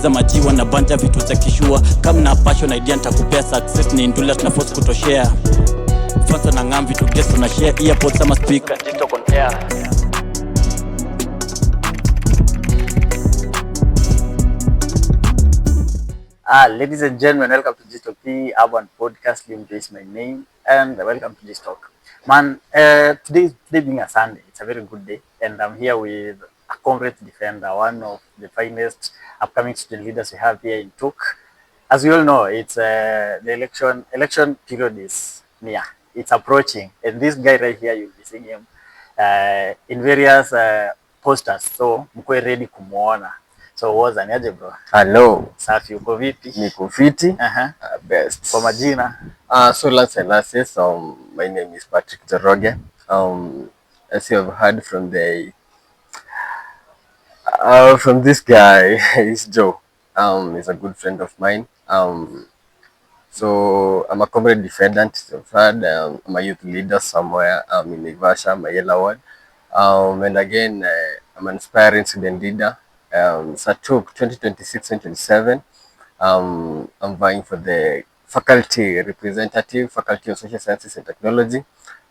za majiwa na banja vitu za kishua. Kama na passion idea nitakupea success ni ndula tunaforce kutoshare. Fansa na ngambi to guest na share earpods ama speaker TikTok on air. Ladies and gentlemen, welcome to TUK Urban Podcast. Lim is my name and welcome to this talk. Man, today being a Sunday, it's a very good day and I'm here with a comrade defender, one of the finest upcoming student leaders we have here in TUK. As we all know, it's the election period is near. It's approaching, and this guy right here, you'll be seeing him in various posters. So mkwe ready kumuona. So waza niaje bro? Hello. Safi, uko vipi? Niko fiti. Best. Kwa majina? So last my name is Patrick Joroge. As you have heard from from this guy, he's Joe. He's a good friend of mine. So I'm a comrade defendant. I'm a youth leader somewhere. I'm in Naivasha, my yellow ward. And again, I'm an aspiring student leader. So TUK 2026-2027. I'm vying for the faculty representative, Faculty of Social Sciences and Technology.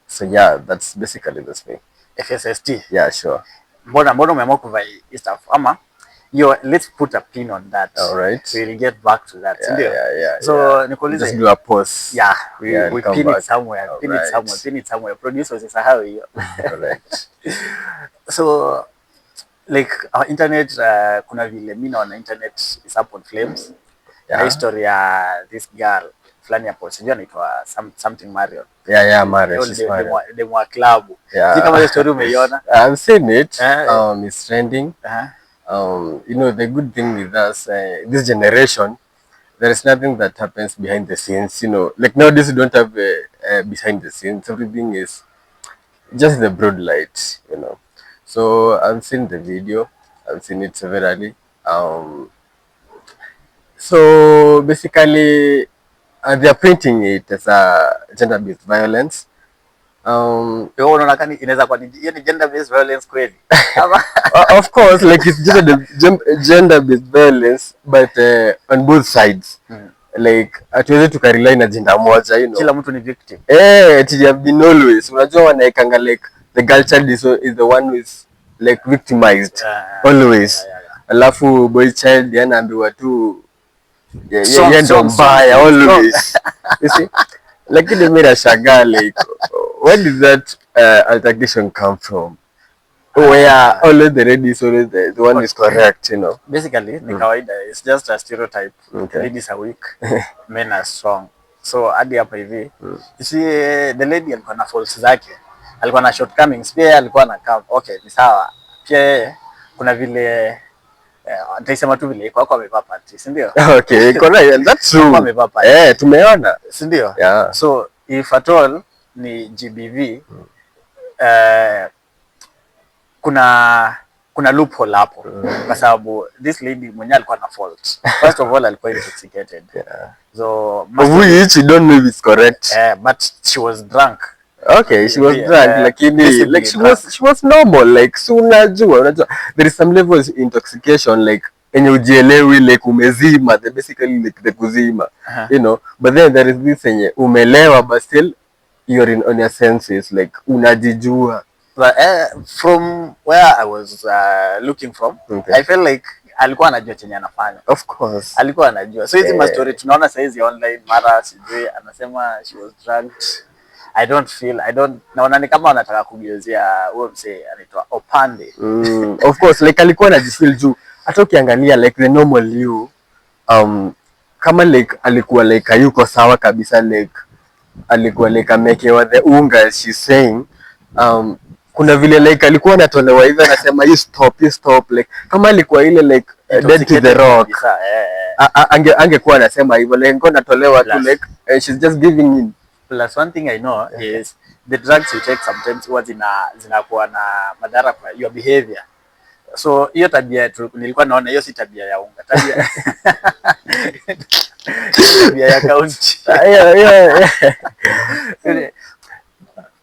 So yeah, that's basically this me. FSST? Yeah, sure. Mbona umeamua kuvai stuff ama let's put a pin on that. All right. We'll get back to that. Yeah. So Nikolise, just do a pause. Yeah, we pin back. it somewhere. All Pin right. it somewhere. Producers is how you. Correct. So like our internet, kuna vile mimi naona internet is up on flames. Yeah. History ya this girl fulani hapo sijui anaitwa something Mario. Yeah, Mario. The mwa club. Yeah. Sijui kama hiyo story umeiona. I've seen it. It's trending. Uh-huh. You know, the good thing with us, this generation, there is nothing that happens behind the scenes. You know, like nowadays, you don't have behind the scenes. Everything is just the broad light, you know. So I've seen the video. I've seen it severally. So basically, they are painting it as a gender-based violence. Unaona kani inaweza kuwa ni gender based violence kweli? Of course, like it's gender based violence, but on both sides. Like hatuwezi tukarely na gender moja, you know. Kila mtu ni victim. It have been always. Unajua wanaekanga like the girl child is the one who is like victimized always. Alafu boy child anaambiwa tu yeye ndo mbaya always. You see? Like it made a shaga, like where did that altercation come from? Where always the lady is always the one who is correct, you know. Basically, ni kawaida, it's just a stereotype. Okay. Ladies are weak, men are strong. So hadi hapa hivi, you see the lady alikuwa na faults zake, alikuwa na shortcomings, pia alikuwa na curve. Okay, ni sawa. Pia kuna vile nitaisema tu vile kwa amevaa panty, si ndio? Okay, that's true. Kwa amevaa panty. Tumeona. Si ndio? Yeah. So if at all ni GBV, kuna loophole hapo kwa sababu this lady mwenyewe alikuwa na fault. First of all alikuwa intoxicated. Yeah. So which you don't know if it's correct. But she was drunk. Okay, she was drunk, like she was normal, like so unajua there is some levels intoxication like enye ujielewi, like umezima, basically like the kuzima, you know, but then there is this enye umelewa but still you're on your senses, like unajijua. But from where I was looking from, okay. I felt like alikuwa anajua chenye anafanya. Of course. Alikuwa anajua. So hizi story tunaona saizi online, mara sijui anasema she was drunk. Naona ni kama wanataka kugeuzia huyo msee anaitwa Opande. Of course, like alikuwa anajifeel juu. Hata ukiangalia like the normal you, kama like alikuwa like hayuko sawa kabisa, like alikuwa like amekewa the unga, she's saying, kuna vile like alikuwa anatolewa hivi anasema you stop, like kama alikuwa ile like dead to the rock, angekuwa anasema hivyo, like ngona anatolewa tu like she's just giving in. Plus one thing I know is the drugs you take sometimes huwa zinakuwa na madhara kwa your behavior. So hiyo tabia nilikuwa naona hiyo si tabia ya unga, tabia ya county. Yeah.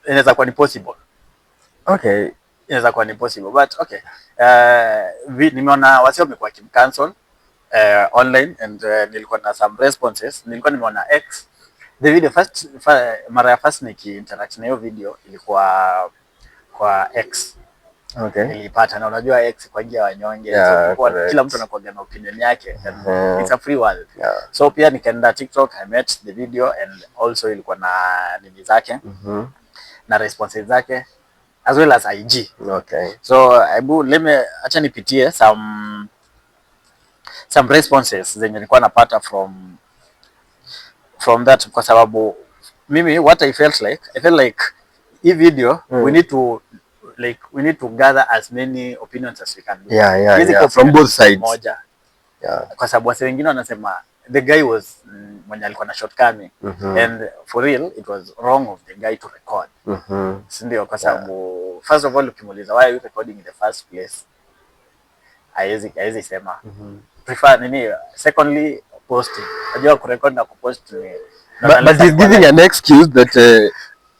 Inaweza kuwa ni possible. Okay. Inaweza kuwa ni possible but okay. Nimeona wasio wamekuwa kimcancel online and nilikuwa na some responses. Nilikuwa nimeona X the video mara ya first interact na hiyo video ilikuwa kwa X. Okay. Nilipata, na unajua X kwa njia ya wanyonge, Yeah, so kila mtu anakuwa na opinion yake and it's a free world. Yeah. So pia nikaenda TikTok, I met the video and also ilikuwa na nini zake na responses zake as well as IG. Okay. So acha nipitie some responses zenye nilikuwa napata from that, kwa sababu mimi what I felt like hii video we need to gather as many opinions as we can do. Yeah. From both sides. Moja. Yeah. Kwa sababu wase wengine wanasema the guy was mwenye alikuwa na shortcoming and for real it was wrong of the guy to record. Sindio, kwa sababu first of all ukimuuliza why are you recording in the first place, haiwezi sema. Prefer nini? Secondly, posting. Unajua kurecord na kupost ni but he's giving an excuse that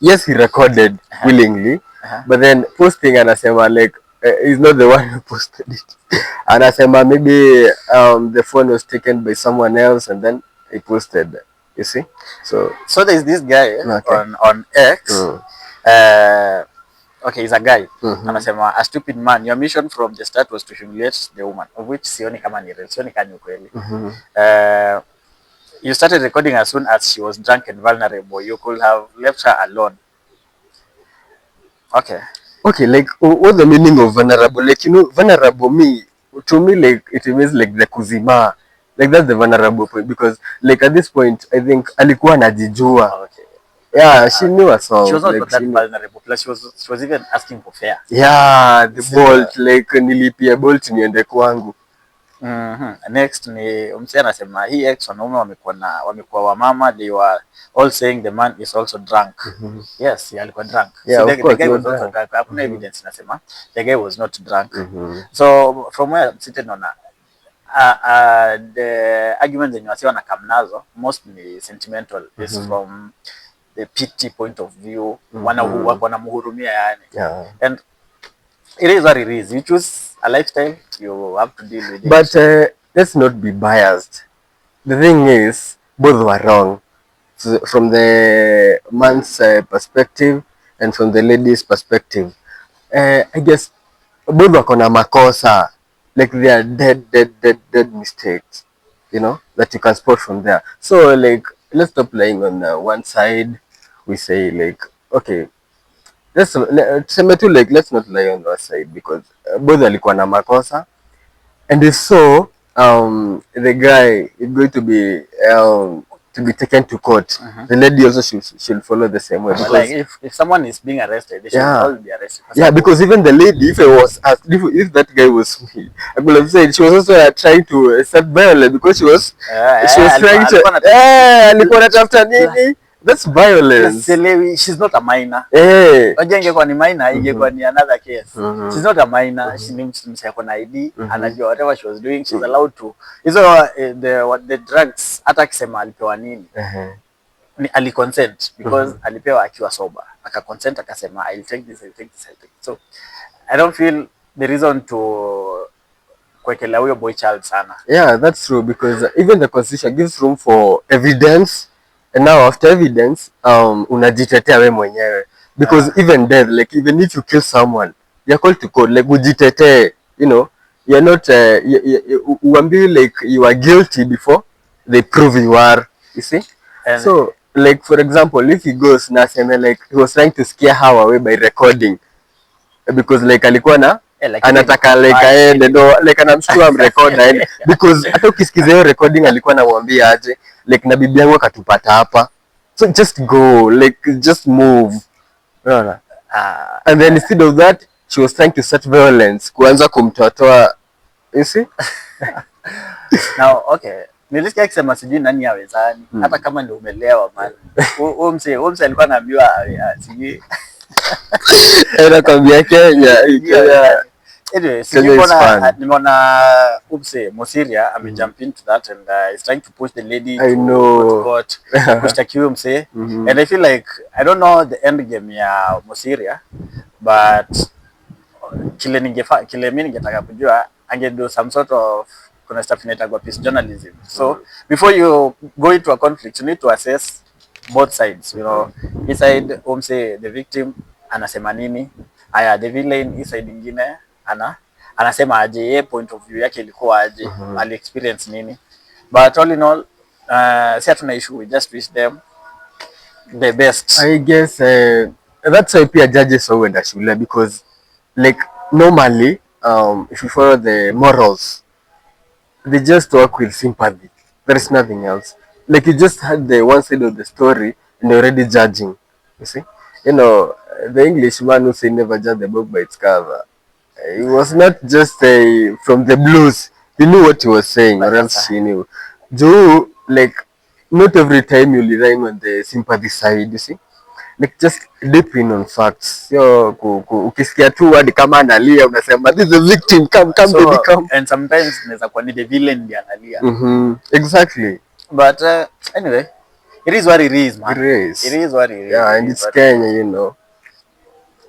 yes, he recorded willingly, but then posting anasema like he's not the one who posted it. Anasema maybe the phone was taken by someone else and then he posted. You see? So there's this guy on X. Okay, he's a guy. Anasema, a stupid man, your mission from the start was to humiliate the woman, of which sioni kama ni real, sioni kama ni ukweli. You started recording as soon as she was drunk and vulnerable. You could have left her alone. Okay, like what's the meaning of vulnerable? Like, you know, vulnerable to me like it means like the kuzima. Like that's the vulnerable point, because like at this point I think alikuwa anajijua. Okay. Yeah, she knew herself. She was not like, that vulnerable. Plus she was even asking for fare. Yeah, the bolt, like nilipia bolt niende kwangu. Next ni msee anasema hii ex wanaume wamekuwa wamama, they were all saying the man is also drunk. Yes, he alikuwa drunk. Yeah, so the guy was also drunk. Hakuna evidence inasema the guy was not drunk. So from where I'm sitting on the argument zenye wasi wanakam nazo mostly sentimental is from the pity point of view. Wanamhurumia yani. Yeah. And it is what it is. You choose a lifestyle, you have to deal with it. But let's not be biased. The thing is, both were wrong. So from the man's perspective and from the lady's perspective. I guess both wako na makosa. Like they are dead mistakes, you know, that you can spot from there. So like, let's stop playing on one side. We say like, okay, let's not lie on our side, because both alikuwa na makosa, and if so the guy is going to be taken to court. The lady also should follow the same way, because like if someone is being arrested, they should all be arrested. Yeah, because even the lady, if that guy was me, I could have said she was also trying to start violence, because she was trying to alikuwa anatafuta nini. That's violence. She's not a minor. Ingekuwa ni minor, ingekuwa ni another case. She's not a minor. She needs to na ID. Anajua whatever she was doing, she's allowed to. Hizo the drugs, hata akisema alipewa nini, ni aliconsent, because alipewa akiwa sober. Akaconsent, akasema I'll take this. So I don't feel the reason to kuekelea huyo boy child sana. Yeah, that's true, because even the constitution gives room for evidence. And now after evidence, unajitetea we mwenyewe, because even death, like even if you kill someone, you're called to court, like ujitete, you know, you're not, uambiwe like you are guilty before they prove you are, you see? And so, like for example, if he goes na aseme like he was trying to scare her away by recording, because like alikuwa na anataka like aende ndo like anamshtua mrecord aende, because hata ukisikiza hiyo recording alikuwa anamwambia aje like na bibi yangu akatupata hapa, so just go, like just move, unaona. And then instead of that she was trying to start violence, kuanza kumtotoa, you see. Now okay, nilisikia akisema sijui nani hawezani, hata kama ndio umelewa man. Huyo mse alikuwa anaambiwa sijui anakwambia Kenya. Anyway, nimeona Upse Mosiria jump into that and is trying to push the lady to court, kushtakiwa mse. And I feel like I don't know the end game ya Mosiria, but kile mimi ningetaka kujua ange do some sort of kuna stuff inaitwa peace journalism. So before you go into a conflict, you need to assess both sides, you know. Hii side umse the victim anasema nini, haya the villain hii side nyingine anasema aje, yeye point of view yake ilikuwa aje, ali experience nini. But all in all, si hatuna issue, we just wish them the best. I guess that's why pia judges huenda shule, because like normally if you follow the morals, they just work with sympathy. There is nothing else. Like you just had the one side of the story and you're already judging. You see, you know, the Englishman who say never judge the book by its cover. He was not just from the blues. He knew what he was saying, or else he knew. Joe, like, not every time you rely on the sympathy side, you see. Like, just deep in on facts. Yo, ukisikia tu hadi kama analia unasema this is the victim, come So, baby come. and sometimes inaweza kuwa ni the villain ndiye analia. Exactly. But anyway, it is what it is, man. It is what it is. Yeah, and it's Kenya, you know.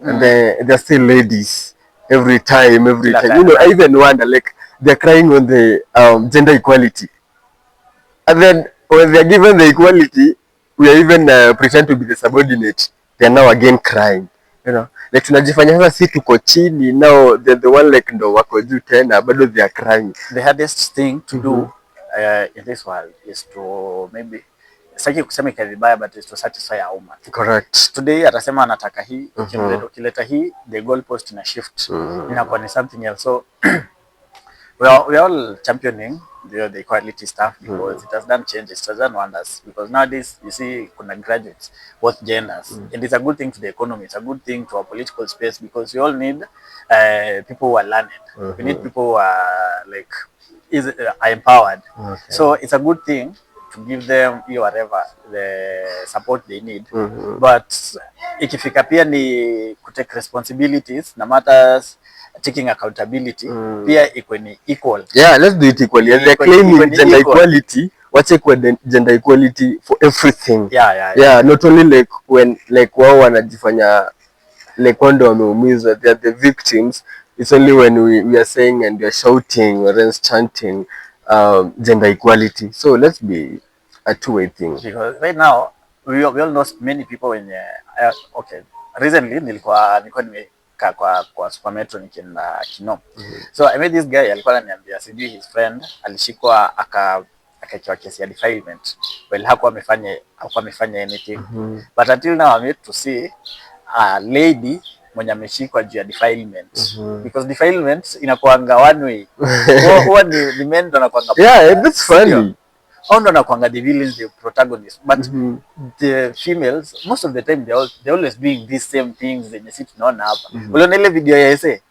And they're still ladies every time. You know, I even wonder, like, they're crying on the gender equality. And then when they're given the equality, we are even pretend to be the subordinate. They're now again crying. You know, like tunajifanya sasa si tuko chini, now they're the one like ndo wako juu tena, bado they are crying. The hardest thing to do in this world is to maybe, sitaki kusema ikae vibaya, but is to satisfy a woman. Correct. Today atasema anataka hii, ukileta hii, the goalpost ina shift, inakuwa ni something else. So we are all championing the equality stuff, because it has done changes, it has done wonders, because nowadays you see kuna graduates both genders, and it's a good thing to the economy, it's a good thing to our political space, because we all need people who are learned, we need people who are like are empowered. So it's a good thing to give them whatever the support they need. But ikifika pia ni kutake responsibilities na matters, taking accountability, pia iko ni equal. Yeah, let's do it equally. And they're claiming gender equality. What's gender equality for everything? Yeah, not only like when like wao wanajifanya like wando wameumizwa, they are the victims. It's only when we are saying and we are shouting or else chanting gender equality. So let's be a two-way thing. Because right now we all know many people in okay, recently nilikuwa nimekaa kwa super metro nikienda Kino. So I met this guy, alikuwa ananiambia sijui his friend alishikwa akaitwa kesi ya defilement. Well, hakuwa amefanya anything. But until now I'm yet to see a lady mwenye ameshikwa juu ya defilement. Because defilement inakuanga one way. Huwa ni men ndo anakuanga. Yeah, that's funny. How ndo anakuanga the villains, the protagonists, but the females most of the time they always doing these same things zenye sisi tunaona hapa. Uliona ile video ya ese?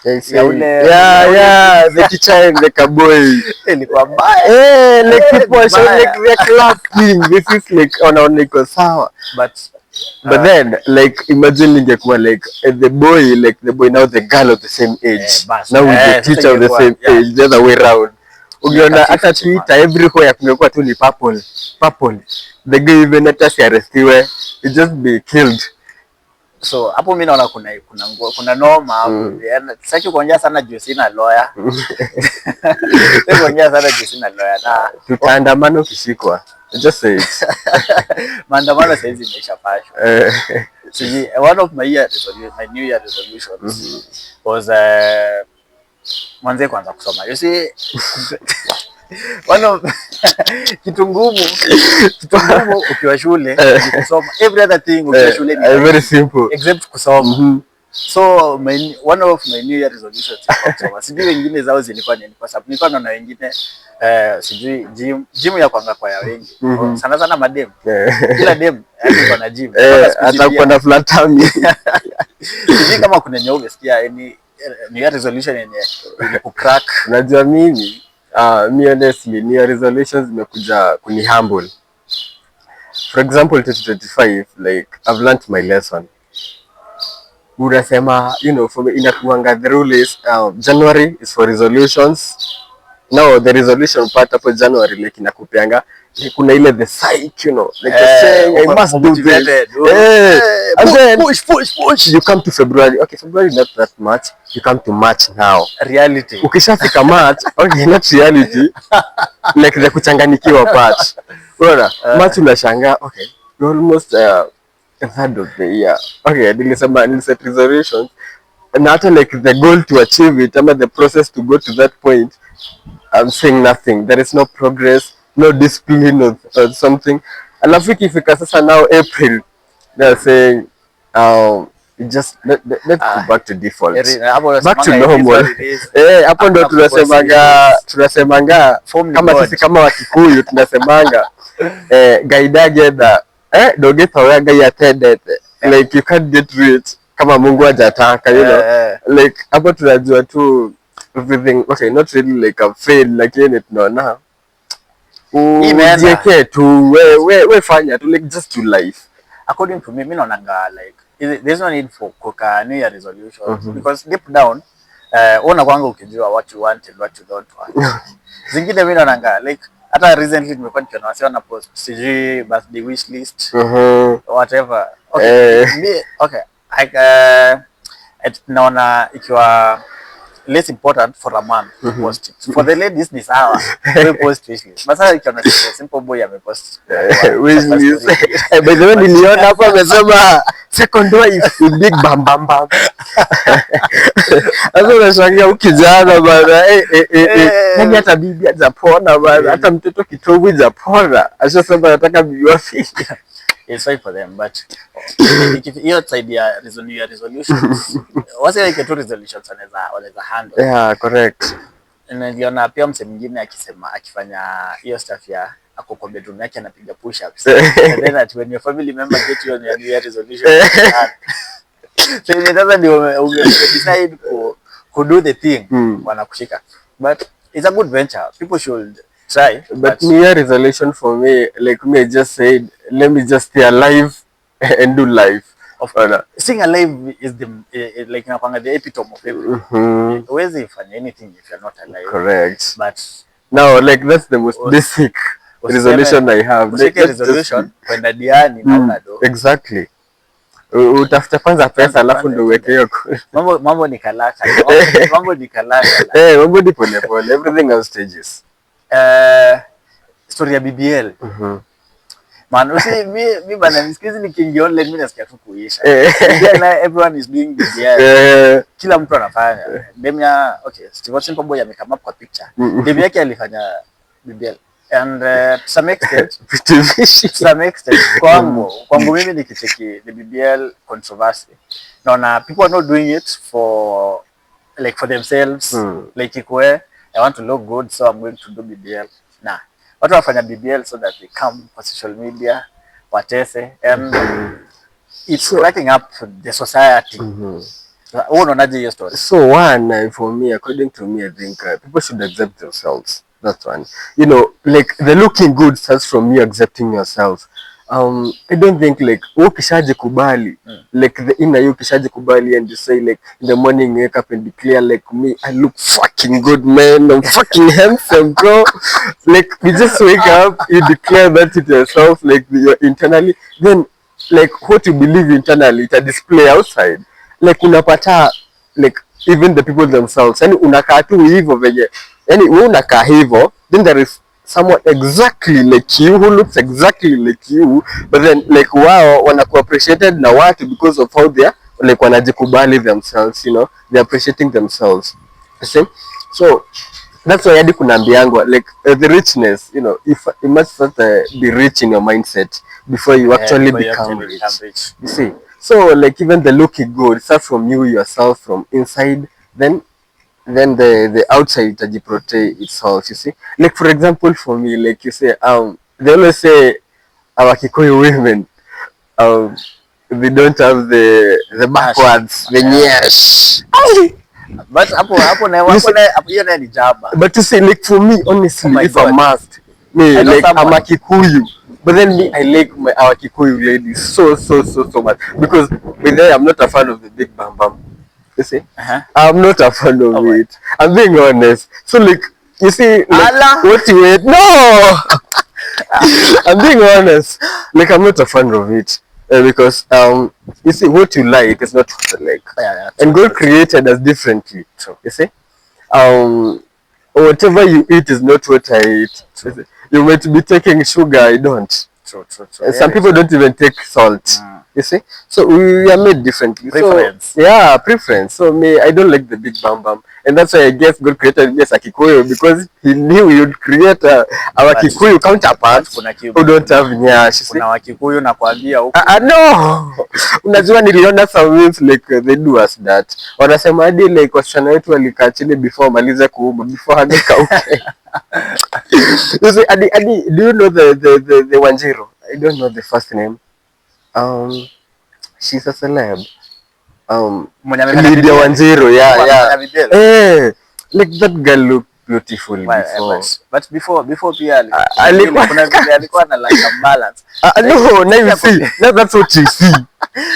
Yeah, the kitchen like a boy. Ilikuwa mbaya. Like people are showing like they're clapping. This is like on iko sawa. But then like imagine ingekuwa like the boy now the girl of the same age. Now with the teacher of the same age, the other way around. Ukiona hata Twitter everywhere kungekuwa tu ni purple. The guy even hata si arrestiwe, he just be killed. So hapo mimi naona kuna noma hapo. Sitaki kuongea sana juu sina lawyer. Sitaki kuongea sana juu sina lawyer na tutaandamana ukishikwa. Just say it. Maandamano sasa hizi imeisha fashion. So one of my new year resolutions was mwanze kwanza kusoma. You see, kitu ngumu ukiwa shule ni kusoma. Every other thing ukiwa shule ni very simple except kusoma. So one of my new year resolutions is kusoma. Sijui wengine zao zilikuwa nini, kwa sababu nilikuwa naona wengine sijui gym ya kwanga kwa ya wengi. Sana madem. Kila dem yuko na gym. Atakuwa na flat tummy. Sijui kama kuna nyewe umesikia any new year resolution yenye kucrack. Unajua mimi me honestly new year resolutions zimekuja kuni humble. For example 2025, like I've learned my lesson. Unasema, you know, for me inakuanga the rule is January is for resolutions. Now the resolution part hapo January like inakupeanga like kuna ile the psych, you know, like the saying, I must do this. And then push. You come to February. Okay, February not that much. You come to March now. Reality. Ukishafika March, okay, not reality. Like the kuchanganikiwa part. Bora, March unashangaa, okay, you're almost a third of the year. Okay, nilisema resolutions. And after like the goal to achieve it, ama the process to go to that point, I'm saying nothing. There is no progress, no discipline or something. Alafu ikifika sasa now April, they're saying, just let's go back to default. Back to normal. Hapo ndo tunasemanga kama sisi kama Wakikuyu tunasemanga gaidageda dogethaga gai atendete. Like you can't get rich kama Mungu hajataka, you know. Like hapo tunajua tu everything, okay, not really like a fail, lakini tunaona ujieke tu we fanya tu, like just to life. According to me, naonanga like there's no need for kuweka new year resolutions because deep down una kwanga ukijua what you want and what you don't want. Zingine mimi naonanga like hata recently nimekuwa nikiona wasi wana post sijui birthday wish list whatever. Okay, me okay, naona ikiwa less important for a man to post it. For the ladies ni sawa, we post wish list. But sasa ikiona simple boy amepost wish list. By the way, niliona hapo amesema second wife big bam bam bam. Sasa unashangaa ukijana bana, yani hata bibi hajapona bana, hata mtoto kitovu hajapona. Ashasema nataka bibi wafi. It's fine for them, but hiyo side ya resolutions wase like two resolutions wanaweza handle. Yeah, correct. Niliona pia mse mwingine akifanya hiyo stuff ya ako kwa bedroom yake anapiga push ups. And then that when your family member get you on your new year resolution, so ni sasa ndio decide to do the thing wanakushika. But it's a good venture, people should try. But new year resolution for me, like me, I just said, let me just stay alive and do life. Of course, staying alive is the like the epitome of everything. Huwezi fanya anything if you're not alive. Correct. But now, like that's the most basic resolution I have. Like, resolution kwenda diani na unado. Exactly. Utafuta kwanza pesa alafu ndio uweke hiyo. Mambo ni kalaka. Mambo ni kalaka. Mambo ni pole pole. Everything on stages. Story ya BBL. Man, usi mi bana nisikizi nikiingia online mimi nasikia tu kuisha. Na everyone is doing BBL. Kila mtu anafanya. Demia, okay, Steve Simple Boy amekama up kwa picture. Demia yake alifanya BBL. And to some extent kwangu mimi nikicheki the BBL controversy. Naona people are not doing it for themselves. Like ikwe, I want to look good so I'm going to do BBL. Nah. Watu wafanya BBL so that they come for social media, watese, and it's cracking up the society. Unaonaje hiyo story? So one, for me, according to me, I think people should accept themselves. That's one. You know, like the looking good starts from you accepting yourself. I don't think like ukishaje kubali, like the inner you kishaje kubali and you say like in the morning you wake up and declare like me, I look fucking good, man, I'm fucking handsome, bro. Like you just wake up, you declare that to yourself, like you're internally, then like what you believe internally it display outside. Like unapata like even the people themselves, yani unakaa tu hivyo venye, yani wewe unakaa hivyo, then there is someone exactly like you who looks exactly like you, but then like wao wanaku appreciated na watu because of how they are, like wanajikubali themselves, you know, they appreciating themselves. See? So that's why hadi kunaambiangwa like the richness, you know, if you must first be rich in your mindset before you actually become rich. You see? So like even the looking good starts from you yourself, from inside, then the outside itajiprotect itself, you see. Like for example for me, like you say, they always say our Kikuyu women, they don't have the backwards, the nyash. But hapo na hiyo ni jaba. But to say like for me honestly, if I must, me like I'm a Kikuyu, but then me I like our Kikuyu ladies so much because with them I'm not a fan of the big bam bam. You see, I'm not a fan of it. I'm being honest. So like, you see, like, what you wait? No. I'm being honest. Like I'm not a fan of it because you see what you like is not what you like, Yeah, and true, God created us differently. true, You see, um, whatever you eat is not what I eat. You true, see, you might be taking sugar, I don't. true, true, true. And some Very people true. don't even take salt. You see, so we are made differently. Preference. So yeah, preference. So me, I don't like the big bam bam, and that's why I guess God created me as a Kikuyu because He knew He would create our But Kikuyu counterparts who don't have nyash. You see? kuna Wakikuyu nakwambia huku. No, unajua niliona some memes like they do us that. Wanasema hadi like wasichana wetu walikaa chini before malize kuumba before hangekauke. You see, do you know the Wanjiru? I don't know the first name. She's a celeb. Lydia Wanjiru, yeah. Like that girl looked beautiful before. But before pia alikuwa na like a balance. No, now you see. Now that's what you see.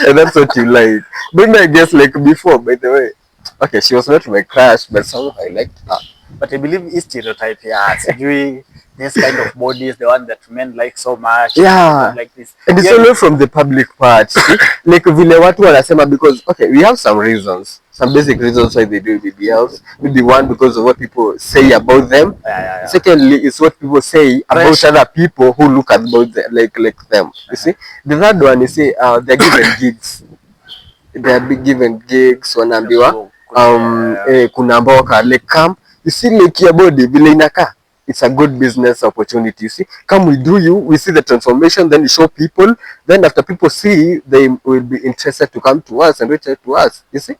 And that's what you like. But I guess like before, by the way. Okay, she was not my crush, but somehow I liked her. But I believe is stereotype, yeah. Sijui this kind of body is the one that men like so much. Yeah. Like this. And it's only from the public part. See? Like vile watu wanasema because okay, we have some reasons. Some basic reasons why they do BBLs. Maybe one because of what people say about them. Yeah. Secondly, it's what people say about other people who look about them, like them. You see? The third one is say they're given gigs. They are given gigs wanaambiwa kuna ambao like come you see like your body vile inakaa. It's a good business opportunity. You see, come we do you, we see the transformation, then you show people, then after people see, they will be interested to come to us and reach out to us. You see,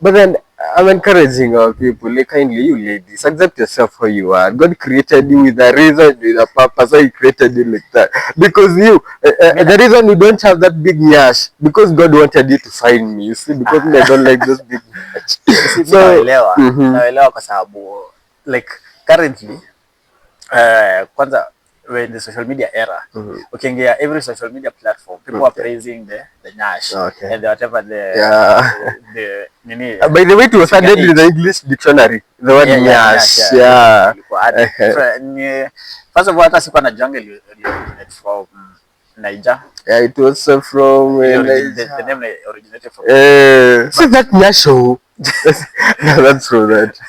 but then I'm encouraging our people, like kindly you ladies, accept yourself how you are. God created you with a reason, with a purpose. Why He created you like that? Because you, the reason you don't have that big nyash, because God wanted you to find me. You see, because I don't like those big nyash. So, naelewa kwa sababu like currently kwanza we're in the social media era. Ukiingia every social media platform, people are praising the nyash and the whatever the nini. By the way, it was added in the English dictionary. The word nyash. Yeah. First of all, hata sikuwa na jungle originated from Niger. Yeah, it was from Niger. The name originated from. So that nyasho. That's true. That.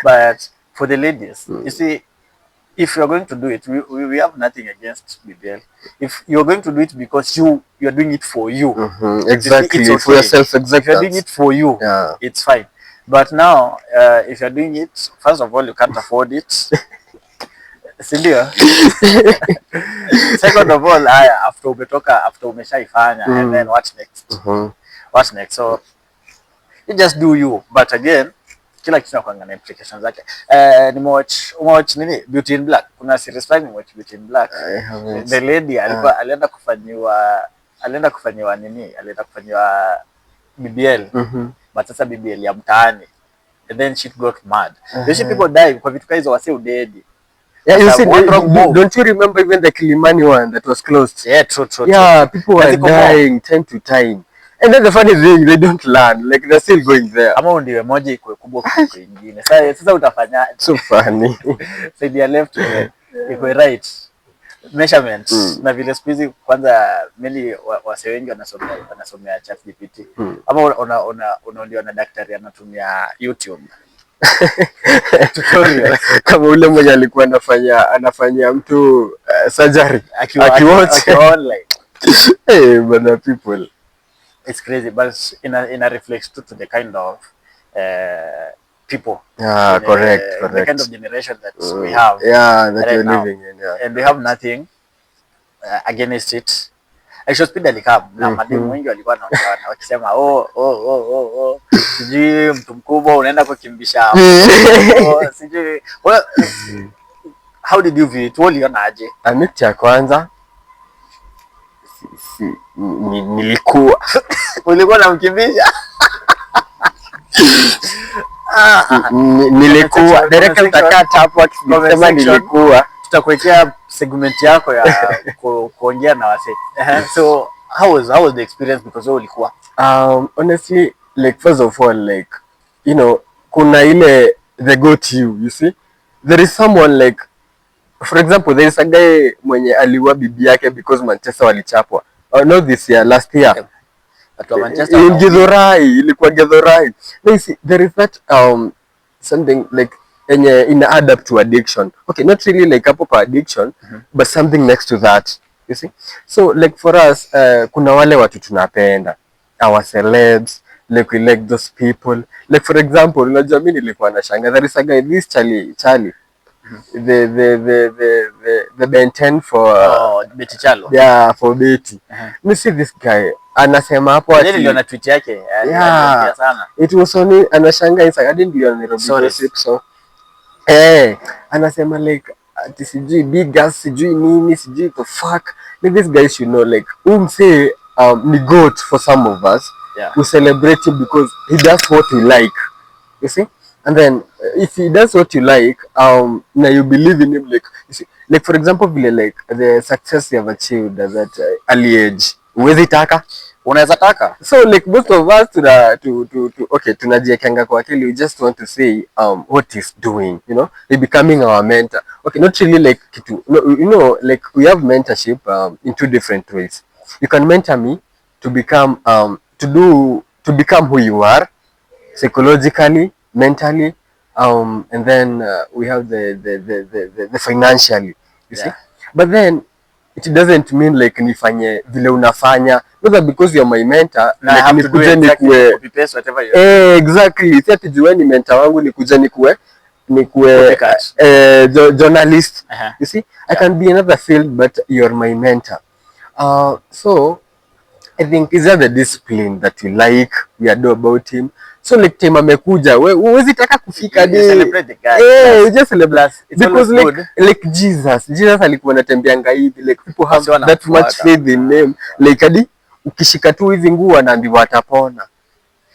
But for the ladies, you see. If you're going to do it, we have nothing against BBL. If you're going to do it because you're doing it for you, exactly, it's okay. For yourself, exactly. If you're doing it for you, it's fine. But now, if you're doing it, first of all, you can't afford it. Sindio? Second of all, after umeshaifanya, and then what's next? What's next? So you just do you, but again. Kila kitu nakuanga na implications zake. Nimewatch nini Beauty in Black. Kuna series fulani nimewatch Beauty in Black. The lady alienda kufanyiwa nini? Alienda kufanyiwa BBL. But sasa BBL ya mtaani. And then shit got mad. You see people die kwa vitu hizo wase udedi. Yeah, you see, don't you remember even the Kilimani one that was closed? Yeah, true. Yeah, people were dying time to time. And then the funny thing, they don't learn. Like they're still going there. Ama ndiwe moja iko kubwa kuliko nyingine. Sasa utafanya so funny. So they are left iko right measurement na vile siku hizi kwanza mimi wase wengi wanasomea ChatGPT. Ama unaona daktari anatumia YouTube. Tutorial. Kama ule mmoja alikuwa anafanya mtu surgery akiwatch online. Hey, but people it's crazy, but in a reflects to the kind of people. Yeah, correct. The kind of generation that we have. Yeah, that you're now. living in. Yeah, and we have nothing against it. Actually, alikam na mademu wengi walikuwa wanaongea wakisema sijui mtu mkubwa unaenda kukimbisha. Sijui how did you view it? Ulionaje? Amit ya kwanza nilikuwa ulikuwa unamkimbisha. Nilikuwa direct mtakata hapo akisema nilikuwa. Tutakuwekea segment yako ya kuongea na wase. So how was the experience because wewe ulikuwa? Honestly, like first of all, like kuna ile they got you see, there is someone like for example there is a guy mwenye aliua bibi yake because Manchester walichapwa. Not this year, last year. Watu wa Manchester In Githurai, ilikuwa Githurai. There is that something like ina add up to addiction. Okay, not really like up addiction, but something next to that. You see? So like for us, kuna wale watu tunapenda, our celebs, like we like those people. Like for example, unajua mimi nilikuwa nashanga, there is a guy, this Charlie. The Ben 10 for Betty Chalo. Yeah, for Betty. Me see this guy anasema hapo ati niliona tweet yake sana. It was only anashanga inside. I didn't really Nairobi gossip, so anasema like ati sijui big gas sijui nini sijui the fuck. Like this guy should know like say ni goat for some of us. We celebrate him because he does what we like. You see? And then if he does what you like, now you believe in him, like you see, like for example, like the success you have achieved at that early age, uwezi taka, unaweza taka. So like most of us tunajiekanga kwa akili, we just want to say what he's doing, you know, he becoming our mentor. Okay, not really like you know, like we have mentorship in two different ways. You can mentor me to become to become who you are psychologically, mentally, and then we have the financially, you see. But then it doesn't mean like nifanye vile unafanya, not because you're my mentor like I have to do exactly copy paste whatever you exactly. Si ati jua ni mentor wangu nikuje nikuwe journalist. You see, I can be another field, but you're my mentor. So I think is that the discipline that you like, we adore about him. So like time amekuja, huwezi taka kufika ni celebrate the guy. You just celebrate because like Jesus alikuwa anatembeanga hivi, like people have that much faith in him, like hadi ukishika tu hivi nguo anaambiwa atapona.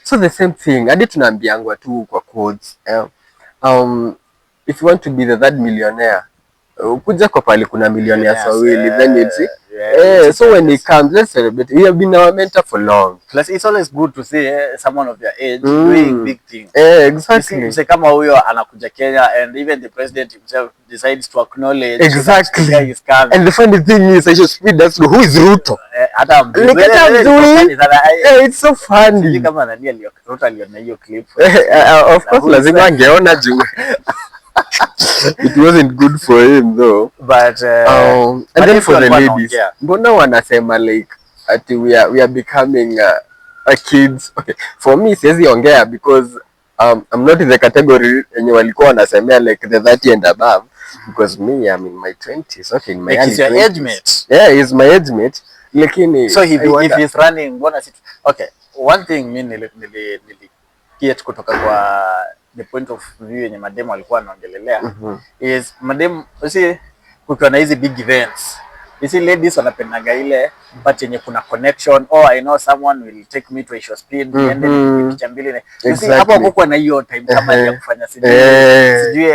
So the same thing hadi tunaambiangwa tu kwa quotes, if you want to be the third millionaire, kuja kwa pale kuna millionaires wawili, then you see. So when he comes, let's celebrate. We have been our mentor for long. Plus, it's always good to see someone of your age doing big things. Exactly. You see, kama huyo anakuja Kenya, and even the president himself decides to acknowledge exactly that guy is coming. And the funny thing is, I should speed that who is Ruto. Adam doing. It's so funny. Kama nani Ruto aliona hiyo clip. Of course, lazima angeona juu. It wasn't good for him though. But and then for the ladies, mbona wanasema like ati we are becoming kids. Okay, for me siwezi ongea because I'm not in the category yenye walikuwa wanasemea like the 30 and above, because me I'm in my 20s. Okay, in my like your age mate. Yeah, he's my age mate. Lakini so if he's running, mbona sit. Okay, one thing mimi nili kutoka kwa the point of view yenye mademu alikuwa anaongelelea is mademu, you see, kukiwa na hizi big events, you see ladies wanapendaga ile but yenye kuna connection. Oh, I know someone will take me to a show speed, niende picha mbili. You see, hapo hapo na hiyo time kama ya kufanya sijui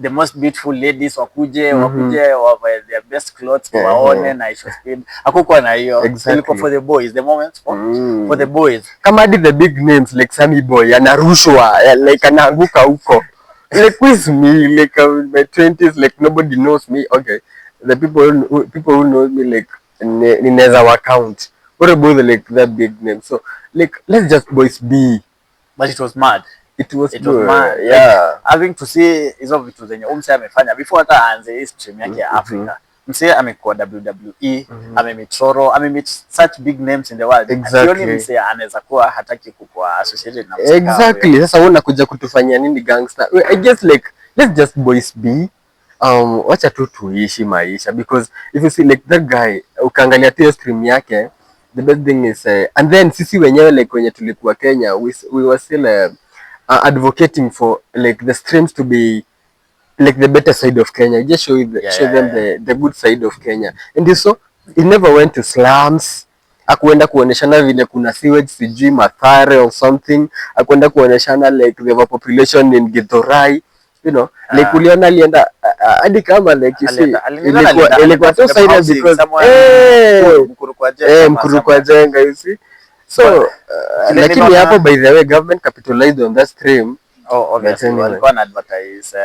the most beautiful ladies wakuje wa their best clothes waone na show speed. Hakukuwa na hiyo. Ilikuwa for the boys, the moments for the boys. Kama hadi the big names like Sammy Boy anarushwa like anaanguka huko. Like with me, like in my 20s, like nobody knows me. Okay, the people who know me like ninaweza account. What about like that big name? So like let's just boys be. But it was mad. It was mad. Yeah. Like, having to see hizo vitu zenye mse amefanya before hata aanze hii stream yake ya Africa. Mse amekuwa WWE, amemichoro, amemit such big names in the world. Exactly. Mse anaweza kuwa hataki kuwa associated na mse. Exactly. Sasa wewe unakuja kutufanyia nini gangster? I guess like let's just boys be. Wacha tu tuishi maisha, because if you see like that guy ukaangalia tu stream yake, the best thing is and then sisi wenyewe like wenye tulikuwa Kenya, we were still advocating for like the streams to be like the better side of Kenya. Just show them the good side of Kenya. And so he never went to slums. Akuenda kuoneshana vile kuna sewage sijui Mathare or something. Akuenda kuoneshana like the population in Githurai, you know, like uliona alienda hadi kama like you see ilikuwa so silent because Mkuru kwa jenga, you see. So lakini hapo by the way government capitalized on that stream. Obviously walikuwa na advertise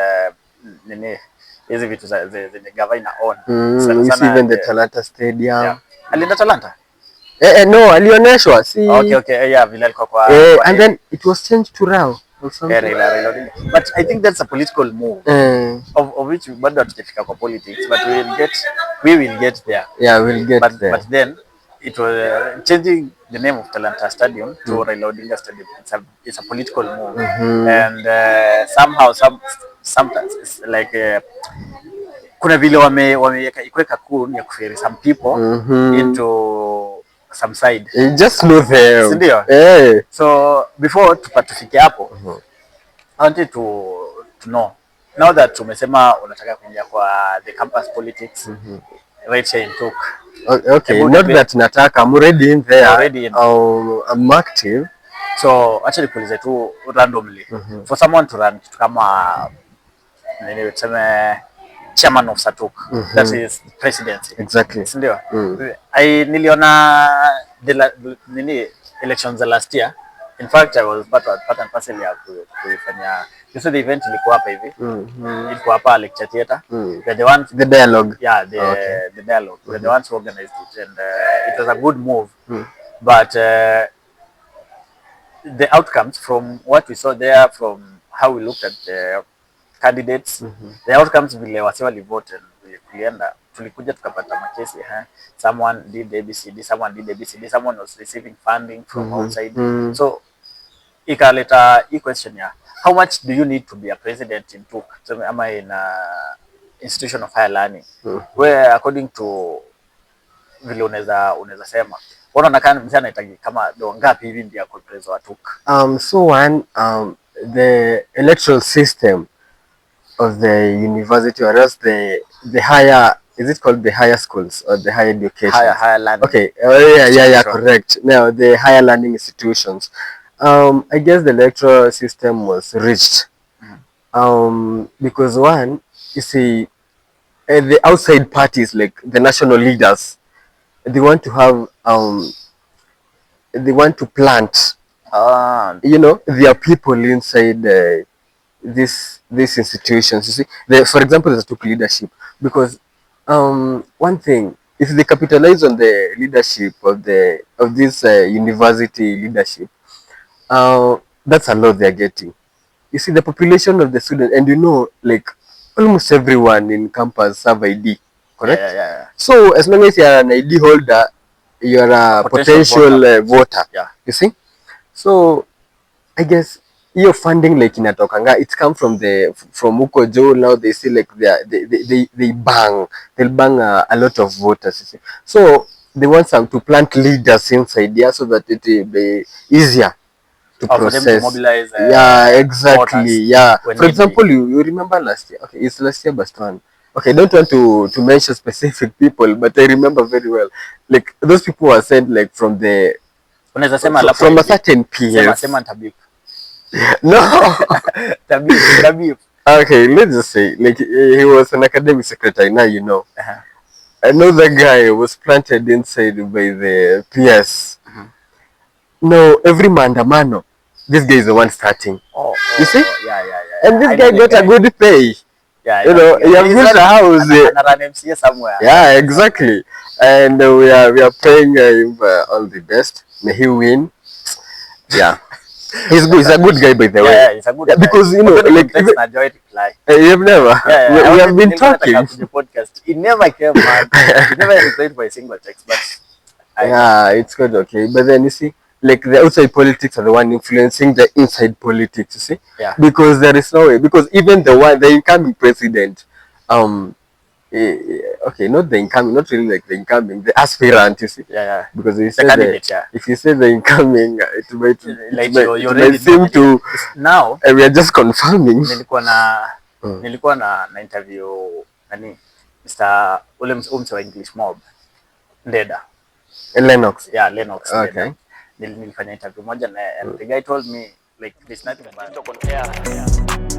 nini hizi vitu zenye gavana on You see even the Talanta Stadium. Yeah. Alienda Talanta? No, alioneshwa. See. Okay, yeah, vile alikuwa kwa and then it was changed to Rao or something. Yeah, but I think that's a political move of which bado hatujafika kwa politics, but we will get there. Yeah, we'll get there. But then it was changing the name of Talanta Stadium to Raila Odinga Stadium. It's a political move, and somehow sometimes it's like kuna vile wameweka ikweka cool ya kuferry some people into some side. Just know them. Sindio? So before tufike hapo, I wanted to know, now that tumesema unataka kuingia kwa the campus politics, right here in TUK. Okay, not that nataka, I'm already in there. I'm active. So actually nikuulize tu randomly, for someone to run kitu kama nini tuseme chairman of TUK, that is presidency. Exactly. Sindio? Niliona the elections last year. In fact, I was part and parcel ya kuifanya. You saw the event ilikuwa hapa hivi. Ilikuwa hapa lecture theater. We're the ones, the dialogue. Yeah, the dialogue. We're the ones who organized it, and it was a good move. But the outcomes from what we saw there, from how we looked at the candidates, the outcomes vile wasi walivote, kulienda tulikuja tukapata makesi, someone did ABCD, someone did ABCD, someone was receiving funding from outside. So ikaleta hii question ya how much do you need to be a president in TUK, ama in a institution of higher learning, where according to vile unaweza sema unaona kama mzee anahitaji kama do ngapi hivi ndio kwa president wa TUK? So one, the electoral system of the university, or else the higher, is it called the higher schools or the higher education? Higher learning. Okay. Yeah, correct. Now the higher learning institutions. I guess the electoral system was reached. Because one, you see, the outside parties, like the national leaders, they want to have they want to plant their people inside these institutions. You see, for example, there's TUK leadership, because one thing, if they capitalize on the leadership of this university leadership, that's a lot they're getting. You see, the population of the student, and like almost everyone in campus have ID, correct? Yeah. So as long as you're an ID holder, you're a potential voter. Yeah. You see? So I guess your funding like inatokanga, it's come from Uko Joe. Now they say like they'll bang a lot of voters. You see? So they want some to plant leaders inside there, so that it will be easier to process. For them to mobilize, yeah, exactly. Voters. Yeah. For example, you remember last year? Okay, it's last year, Bastan. Okay, I don't want to mention specific people, but I remember very well. Like those people were sent like from from a certain PS. No. Tabib. Okay, let's just say like he was an academic secretary. Now you know. Another guy was planted inside by the PS. No, every mandamano, this guy is the one starting. You see? Yeah. And this guy got a good pay. Yeah, he has built a house. An MCA somewhere. Yeah, exactly. And we are praying him all the best. May he win. Yeah. He's good. He's a good guy, by the way. Yeah, he's a good guy. Because like you've never. We have been talking. The podcast. He never came, man. He never replied for a single text. But yeah, it's good. Okay, but then you see, like the outside politics are the one influencing the inside politics. You see, yeah. Because there is no way. Because even the incoming president, okay, not really like the incoming, the aspirant. You see, yeah. Because you say if you say the incoming, it might seem to now. We are just confirming. Nilikuwa na interview Mr. Umse wa English Mob Ndeda. Lennox. Yeah, Lennox. Okay. Nilifanya interview moja na and the guy told me like there's nothing about it.